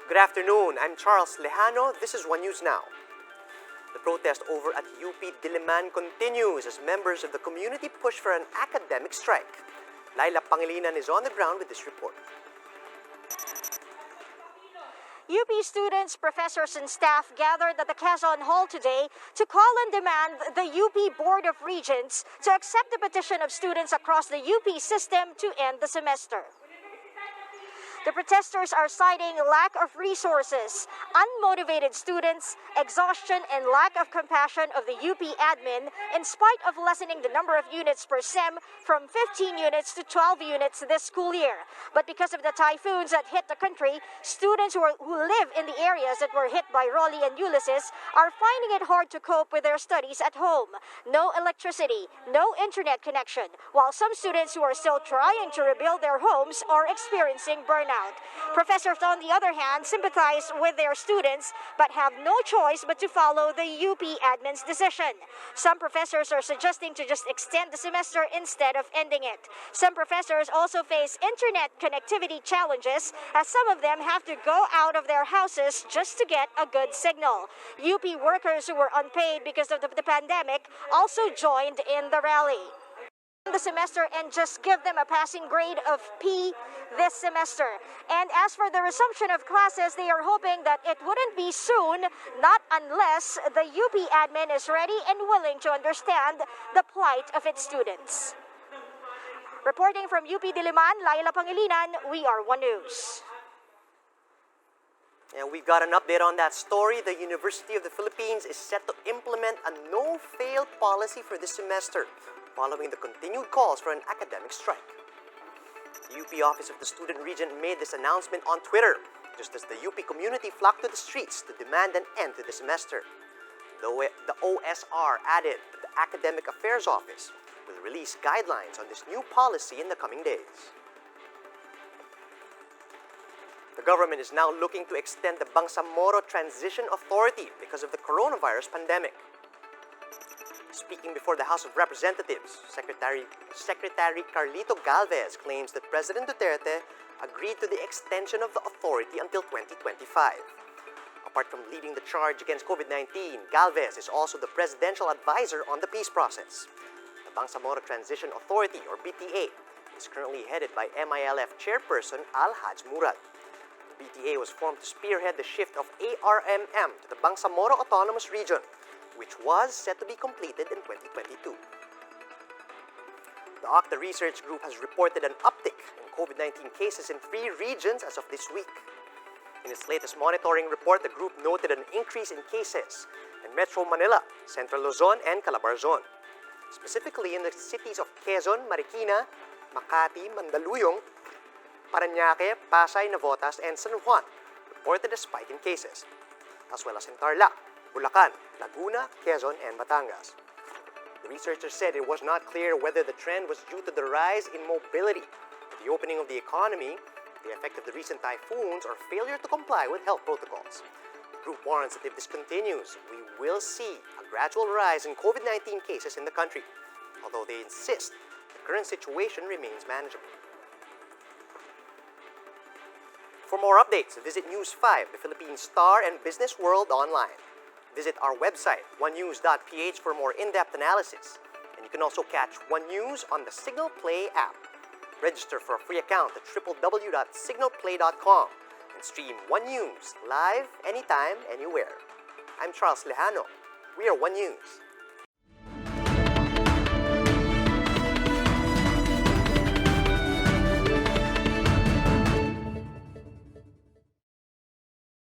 Good afternoon, I'm Charles Lejano. This is One News Now. The protest over at UP Diliman continues as members of the community push for an academic strike. Laila Pangilinan is on the ground with this report. UP students, professors, and staff gathered at the Quezon Hall today to call and demand the UP Board of Regents to accept the petition of students across the UP system to end the semester. The protesters are citing lack of resources, unmotivated students, exhaustion, and lack of compassion of the UP admin in spite of lessening the number of units per sem from 15 units to 12 units this school year. But because of the typhoons that hit the country, students who live in the areas that were hit by Rolly and Ulysses are finding it hard to cope with their studies at home. No electricity, no internet connection, while some students who are still trying to rebuild their homes are experiencing burnout. Professors, on the other hand, sympathize with their students but have no choice but to follow the UP admin's decision. Some professors are suggesting to just extend the semester instead of ending it. Some professors also face internet connectivity challenges as some of them have to go out of their houses just to get a good signal. UP workers who were unpaid because of the pandemic also joined in the rally. The semester and just give them a passing grade of P this semester. And as for the resumption of classes, they are hoping that it wouldn't be soon, not unless the UP admin is ready and willing to understand the plight of its students. Reporting from UP Diliman, Laila Pangilinan, we are One News. And we've got an update on that story. The University of the Philippines is set to implement a no-fail policy for this semester, following the continued calls for an academic strike. The UP Office of the Student Regent made this announcement on Twitter, just as the UP community flocked to the streets to demand an end to the semester. The OSR added that the Academic Affairs Office will release guidelines on this new policy in the coming days. The government is now looking to extend the Bangsamoro Transition Authority because of the coronavirus pandemic. Speaking before the House of Representatives, Secretary Carlito Galvez claims that President Duterte agreed to the extension of the authority until 2025. Apart from leading the charge against COVID-19, Galvez is also the presidential advisor on the peace process. The Bangsamoro Transition Authority, or BTA, is currently headed by MILF chairperson Al-Haj Murad. The BTA was formed to spearhead the shift of ARMM to the Bangsamoro Autonomous Region, which was set to be completed in 2022. The OCTA research group has reported an uptick in COVID-19 cases in 3 regions as of this week. In its latest monitoring report, the group noted an increase in cases in Metro Manila, Central Luzon, and CALABARZON. Specifically in the cities of Quezon, Marikina, Makati, Mandaluyong, Parañaque, Pasay, Navotas, and San Juan reported a spike in cases, as well as in Tarlac, Bulacan, Laguna, Quezon, and Batangas. The researchers said it was not clear whether the trend was due to the rise in mobility, the opening of the economy, the effect of the recent typhoons, or failure to comply with health protocols. The group warns that if this continues, we will see a gradual rise in COVID-19 cases in the country, although they insist the current situation remains manageable. For more updates, visit News 5, the Philippine Star, and Business World online. Visit our website, onenews.ph, for more in-depth analysis. And you can also catch One News on the Signal Play app. Register for a free account at www.signalplay.com and stream One News live anytime, anywhere. I'm Charles Lejano. We are One News.